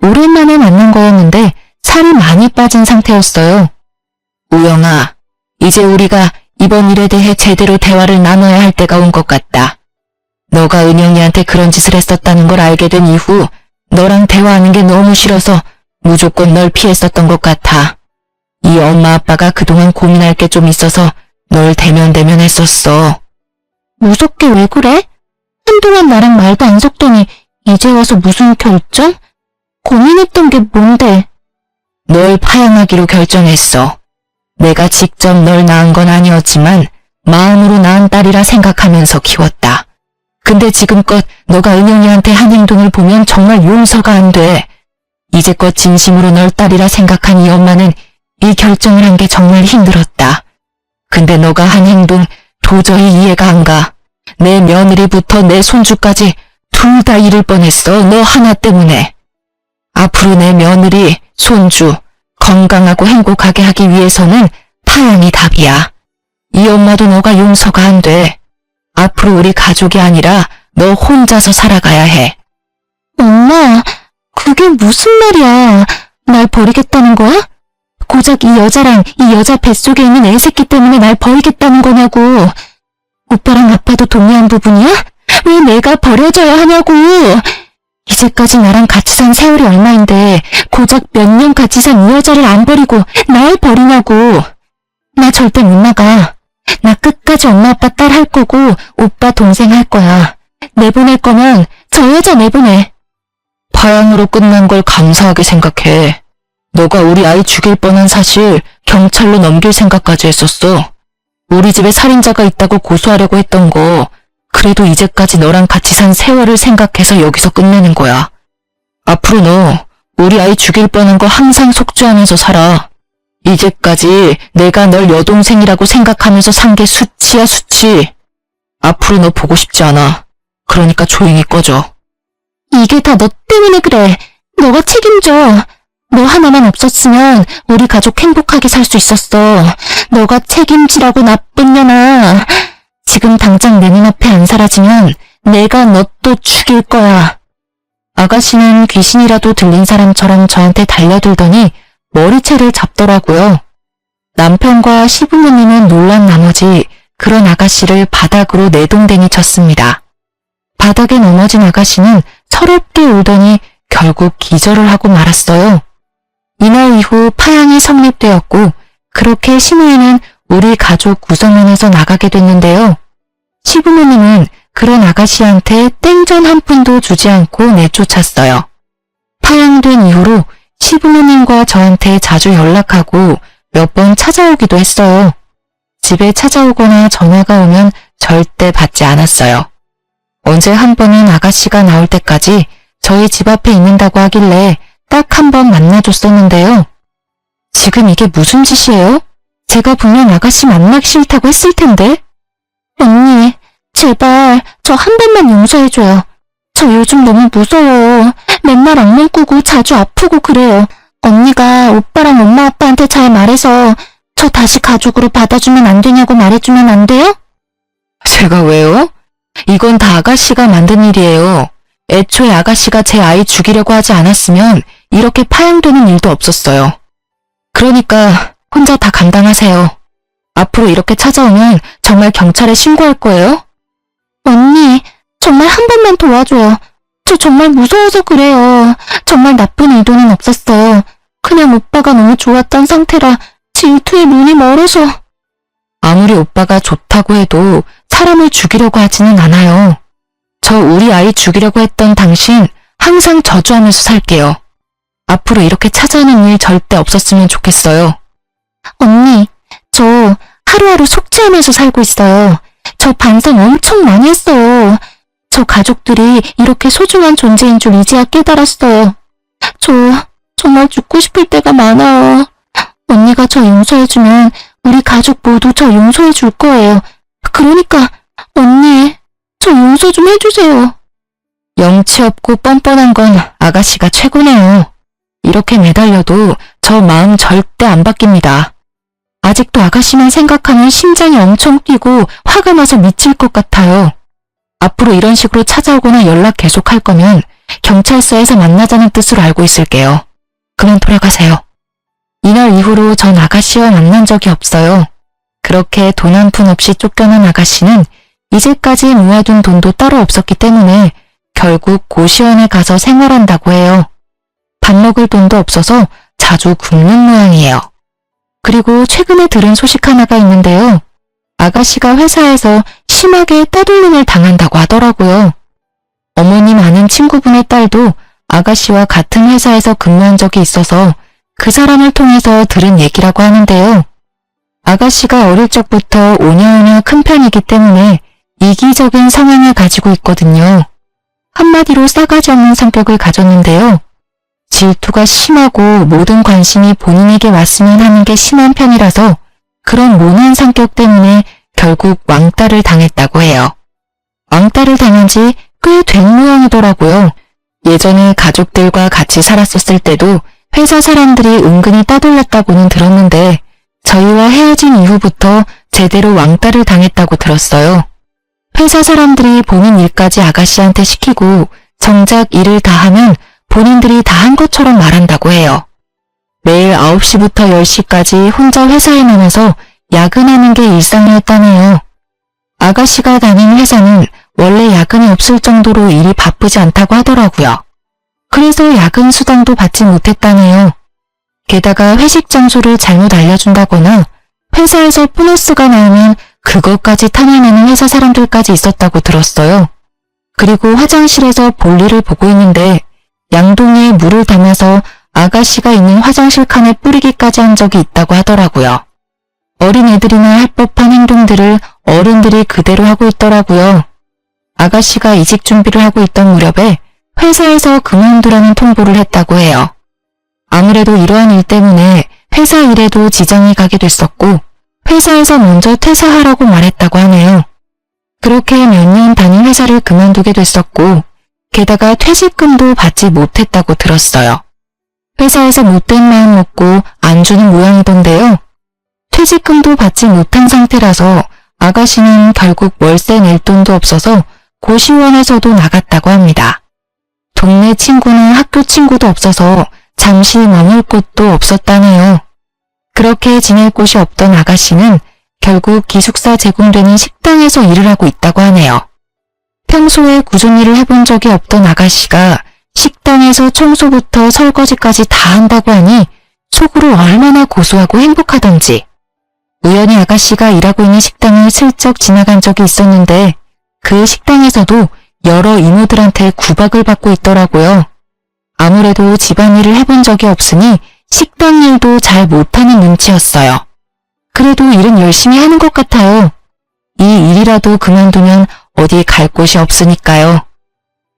오랜만에 만난 거였는데 살이 많이 빠진 상태였어요. 우영아, 이제 우리가 이번 일에 대해 제대로 대화를 나눠야 할 때가 온 것 같다. 너가 은영이한테 그런 짓을 했었다는 걸 알게 된 이후 너랑 대화하는 게 너무 싫어서 무조건 널 피했었던 것 같아. 이 엄마 아빠가 그동안 고민할 게 좀 있어서 널 대면했었어. 무섭게 왜 그래? 한동안 나랑 말도 안 섞더니 이제 와서 무슨 결정? 고민했던 게 뭔데? 널 파양하기로 결정했어. 내가 직접 널 낳은 건 아니었지만 마음으로 낳은 딸이라 생각하면서 키웠다. 근데 지금껏 너가 은영이한테 한 행동을 보면 정말 용서가 안 돼. 이제껏 진심으로 널 딸이라 생각한 이 엄마는 이 결정을 한 게 정말 힘들었다. 근데 너가 한 행동 도저히 이해가 안 가. 내 며느리부터 내 손주까지 둘 다 잃을 뻔했어. 너 하나 때문에. 앞으로 내 며느리, 손주 건강하고 행복하게 하기 위해서는 파양이 답이야. 이 엄마도 너가 용서가 안 돼. 앞으로 우리 가족이 아니라 너 혼자서 살아가야 해. 엄마, 그게 무슨 말이야? 날 버리겠다는 거야? 고작 이 여자랑 이 여자 뱃속에 있는 애 새끼 때문에 날 버리겠다는 거냐고. 오빠랑 아빠도 동의한 부분이야? 왜 내가 버려져야 하냐고. 이제까지 나랑 같이 산 세월이 얼마인데 고작 몇 년 같이 산 이 여자를 안 버리고 날 버리냐고. 나 절대 못 나가. 나 끝까지 엄마 아빠 딸 할 거고 오빠 동생 할 거야. 내보낼 거면 저 여자 내보내. 파양으로 끝난 걸 감사하게 생각해. 너가 우리 아이 죽일 뻔한 사실 경찰로 넘길 생각까지 했었어. 우리 집에 살인자가 있다고 고소하려고 했던 거 그래도 이제까지 너랑 같이 산 세월을 생각해서 여기서 끝내는 거야. 앞으로 너 우리 아이 죽일 뻔한 거 항상 속죄하면서 살아. 이제까지 내가 널 여동생이라고 생각하면서 산 게 수치야, 수치. 앞으로 너 보고 싶지 않아. 그러니까 조용히 꺼져. 이게 다 너 때문에 그래. 너가 책임져. 너 하나만 없었으면 우리 가족 행복하게 살 수 있었어. 너가 책임지라고 나쁜 년아. 지금 당장 내 눈앞에 안 사라지면 내가 너 또 죽일 거야. 아가씨는 귀신이라도 들린 사람처럼 저한테 달려들더니 머리채를 잡더라고요. 남편과 시부모님은 놀란 나머지 그런 아가씨를 바닥으로 내동댕이 쳤습니다. 바닥에 넘어진 아가씨는 서럽게 울더니 결국 기절을 하고 말았어요. 이날 이후 파양이 성립되었고 그렇게 신우이는 우리 가족 구성원에서 나가게 됐는데요. 시부모님은 그런 아가씨한테 땡전 한 푼도 주지 않고 내쫓았어요. 파양된 이후로 시부모님과 저한테 자주 연락하고 몇 번 찾아오기도 했어요. 집에 찾아오거나 전화가 오면 절대 받지 않았어요. 언제 한 번은 아가씨가 나올 때까지 저희 집 앞에 있는다고 하길래 딱 한 번 만나줬었는데요. 지금 이게 무슨 짓이에요? 제가 분명 아가씨 만나기 싫다고 했을 텐데. 언니, 제발 저 한 번만 용서해줘요. 저 요즘 너무 무서워요. 맨날 악몽 꾸고 자주 아프고 그래요. 언니가 오빠랑 엄마 아빠한테 잘 말해서 저 다시 가족으로 받아주면 안 되냐고 말해주면 안 돼요? 제가 왜요? 이건 다 아가씨가 만든 일이에요. 애초에 아가씨가 제 아이 죽이려고 하지 않았으면 이렇게 파양되는 일도 없었어요. 그러니까 혼자 다 감당하세요. 앞으로 이렇게 찾아오면 정말 경찰에 신고할 거예요? 언니, 정말 한 번만 도와줘요. 저 정말 무서워서 그래요. 정말 나쁜 의도는 없었어요. 그냥 오빠가 너무 좋았던 상태라 질투에 눈이 멀어서. 아무리 오빠가 좋다고 해도 사람을 죽이려고 하지는 않아요. 저 우리 아이 죽이려고 했던 당신 항상 저주하면서 살게요. 앞으로 이렇게 찾아오는 일 절대 없었으면 좋겠어요. 언니, 저 하루하루 속죄하면서 살고 있어요. 저 반성 엄청 많이 했어요. 저 가족들이 이렇게 소중한 존재인 줄 이제야 깨달았어요. 저 정말 죽고 싶을 때가 많아요. 언니가 저 용서해주면 우리 가족 모두 저 용서해 줄 거예요. 그러니까 언니, 저 용서 좀 해주세요. 염치 없고 뻔뻔한 건 아가씨가 최고네요. 이렇게 매달려도 저 마음 절대 안 바뀝니다. 아직도 아가씨만 생각하면 심장이 엄청 뛰고 화가 나서 미칠 것 같아요. 앞으로 이런 식으로 찾아오거나 연락 계속할 거면 경찰서에서 만나자는 뜻으로 알고 있을게요. 그만 돌아가세요. 이날 이후로 전 아가씨와 만난 적이 없어요. 그렇게 돈 한 푼 없이 쫓겨난 아가씨는 이제까지 모아둔 돈도 따로 없었기 때문에 결국 고시원에 가서 생활한다고 해요. 밥 먹을 돈도 없어서 자주 굶는 모양이에요. 그리고 최근에 들은 소식 하나가 있는데요. 아가씨가 회사에서 심하게 따돌림을 당한다고 하더라고요. 어머님 아는 친구분의 딸도 아가씨와 같은 회사에서 근무한 적이 있어서 그 사람을 통해서 들은 얘기라고 하는데요. 아가씨가 어릴 적부터 오냐오냐 큰 편이기 때문에 이기적인 성향을 가지고 있거든요. 한마디로 싸가지 없는 성격을 가졌는데요. 질투가 심하고 모든 관심이 본인에게 왔으면 하는 게 심한 편이라서 그런 모난 성격 때문에 결국 왕따를 당했다고 해요. 왕따를 당한 지 꽤 된 모양이더라고요. 예전에 가족들과 같이 살았었을 때도 회사 사람들이 은근히 따돌렸다고는 들었는데 저희와 헤어진 이후부터 제대로 왕따를 당했다고 들었어요. 회사 사람들이 본인 일까지 아가씨한테 시키고 정작 일을 다 하면 본인들이 다 한 것처럼 말한다고 해요. 매일 9시부터 10시까지 혼자 회사에 나면서 야근하는 게 일상이었다네요. 아가씨가 다닌 회사는 원래 야근이 없을 정도로 일이 바쁘지 않다고 하더라고요. 그래서 야근 수당도 받지 못했다네요. 게다가 회식 장소를 잘못 알려준다거나 회사에서 보너스가 나오면 그것까지 탐내는 회사 사람들까지 있었다고 들었어요. 그리고 화장실에서 볼일을 보고 있는데 양동이에 물을 담아서 아가씨가 있는 화장실 칸에 뿌리기까지 한 적이 있다고 하더라고요. 어린애들이나 할 법한 행동들을 어른들이 그대로 하고 있더라고요. 아가씨가 이직 준비를 하고 있던 무렵에 회사에서 그만두라는 통보를 했다고 해요. 아무래도 이러한 일 때문에 회사 일에도 지장이 가게 됐었고 회사에서 먼저 퇴사하라고 말했다고 하네요. 그렇게 몇 년 다닌 회사를 그만두게 됐었고 게다가 퇴직금도 받지 못했다고 들었어요. 회사에서 못된 마음 먹고 안 주는 모양이던데요. 퇴직금도 받지 못한 상태라서 아가씨는 결국 월세 낼 돈도 없어서 고시원에서도 나갔다고 합니다. 동네 친구나 학교 친구도 없어서 잠시 머물 곳도 없었다네요. 그렇게 지낼 곳이 없던 아가씨는 결국 기숙사 제공되는 식당에서 일을 하고 있다고 하네요. 평소에 꾸준히 일을 해본 적이 없던 아가씨가 식당에서 청소부터 설거지까지 다 한다고 하니 속으로 얼마나 고소하고 행복하던지. 우연히 아가씨가 일하고 있는 식당을 슬쩍 지나간 적이 있었는데 그 식당에서도 여러 이모들한테 구박을 받고 있더라고요. 아무래도 집안일을 해본 적이 없으니 식당 일도 잘 못하는 눈치였어요. 그래도 일은 열심히 하는 것 같아요. 이 일이라도 그만두면 어디 갈 곳이 없으니까요.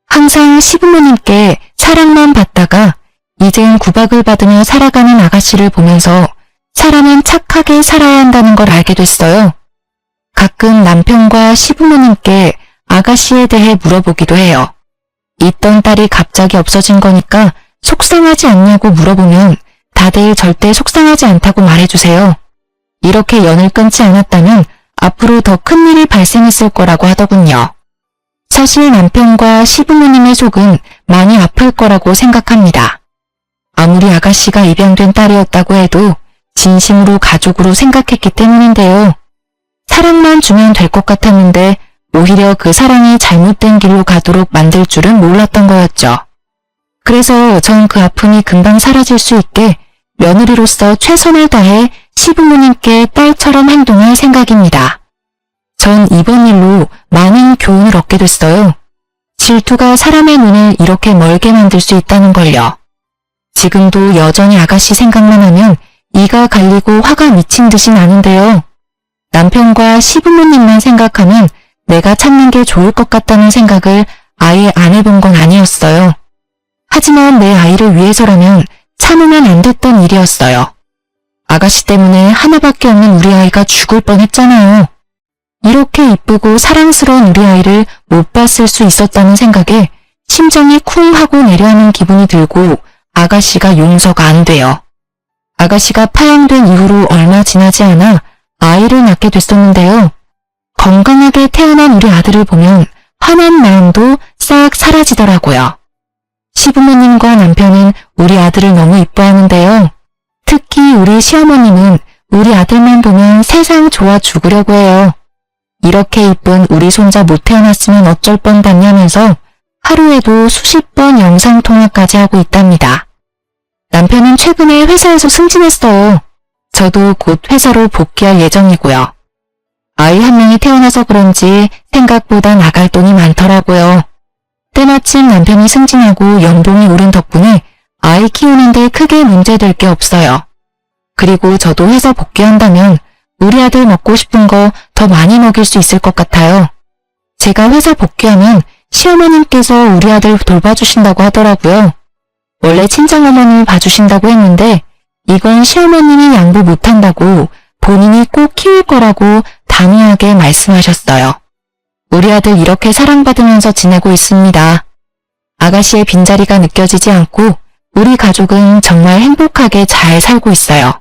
항상 시부모님께 사랑만 받다가 이젠 구박을 받으며 살아가는 아가씨를 보면서 사람은 착하게 살아야 한다는 걸 알게 됐어요. 가끔 남편과 시부모님께 아가씨에 대해 물어보기도 해요. 있던 딸이 갑자기 없어진 거니까 속상하지 않냐고 물어보면 다들 절대 속상하지 않다고 말해주세요. 이렇게 연을 끊지 않았다면 앞으로 더 큰 일이 발생했을 거라고 하더군요. 사실 남편과 시부모님의 속은 많이 아플 거라고 생각합니다. 아무리 아가씨가 입양된 딸이었다고 해도 진심으로 가족으로 생각했기 때문인데요. 사랑만 주면 될 것 같았는데 오히려 그 사랑이 잘못된 길로 가도록 만들 줄은 몰랐던 거였죠. 그래서 전 그 아픔이 금방 사라질 수 있게 며느리로서 최선을 다해 시부모님께 딸처럼 행동할 생각입니다. 전 이번 일로 많은 교훈을 얻게 됐어요. 질투가 사람의 눈을 이렇게 멀게 만들 수 있다는 걸요. 지금도 여전히 아가씨 생각만 하면 이가 갈리고 화가 미친 듯이 나는데요. 남편과 시부모님만 생각하면 내가 참는 게 좋을 것 같다는 생각을 아예 안 해본 건 아니었어요. 하지만 내 아이를 위해서라면 참으면 안 됐던 일이었어요. 아가씨 때문에 하나밖에 없는 우리 아이가 죽을 뻔했잖아요. 이렇게 이쁘고 사랑스러운 우리 아이를 못 봤을 수 있었다는 생각에 심장이 쿵 하고 내려앉는 기분이 들고 아가씨가 용서가 안 돼요. 아가씨가 파양된 이후로 얼마 지나지 않아 아이를 낳게 됐었는데요. 건강하게 태어난 우리 아들을 보면 화난 마음도 싹 사라지더라고요. 시부모님과 남편은 우리 아들을 너무 이뻐하는데요. 특히 우리 시어머님은 우리 아들만 보면 세상 좋아 죽으려고 해요. 이렇게 이쁜 우리 손자 못 태어났으면 어쩔 뻔했냐면서 하루에도 수십 번 영상통화까지 하고 있답니다. 남편은 최근에 회사에서 승진했어요. 저도 곧 회사로 복귀할 예정이고요. 아이 한 명이 태어나서 그런지 생각보다 나갈 돈이 많더라고요. 때마침 남편이 승진하고 연봉이 오른 덕분에 아이 키우는데 크게 문제될 게 없어요. 그리고 저도 회사 복귀한다면 우리 아들 먹고 싶은 거 더 많이 먹일 수 있을 것 같아요. 제가 회사 복귀하면 시어머님께서 우리 아들 돌봐주신다고 하더라고요. 원래 친정어머님이 봐주신다고 했는데 이건 시어머님이 양보 못한다고 본인이 꼭 키울 거라고 단호하게 말씀하셨어요. 우리 아들 이렇게 사랑받으면서 지내고 있습니다. 아가씨의 빈자리가 느껴지지 않고 우리 가족은 정말 행복하게 잘 살고 있어요.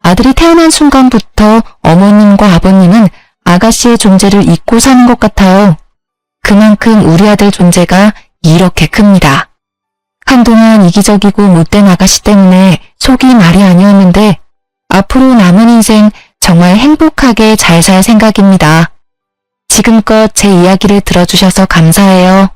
아들이 태어난 순간부터 어머님과 아버님은 아가씨의 존재를 잊고 사는 것 같아요. 그만큼 우리 아들 존재가 이렇게 큽니다. 한동안 이기적이고 못된 아가씨 때문에 속이 말이 아니었는데 앞으로 남은 인생 정말 행복하게 잘 살 생각입니다. 지금껏 제 이야기를 들어주셔서 감사해요.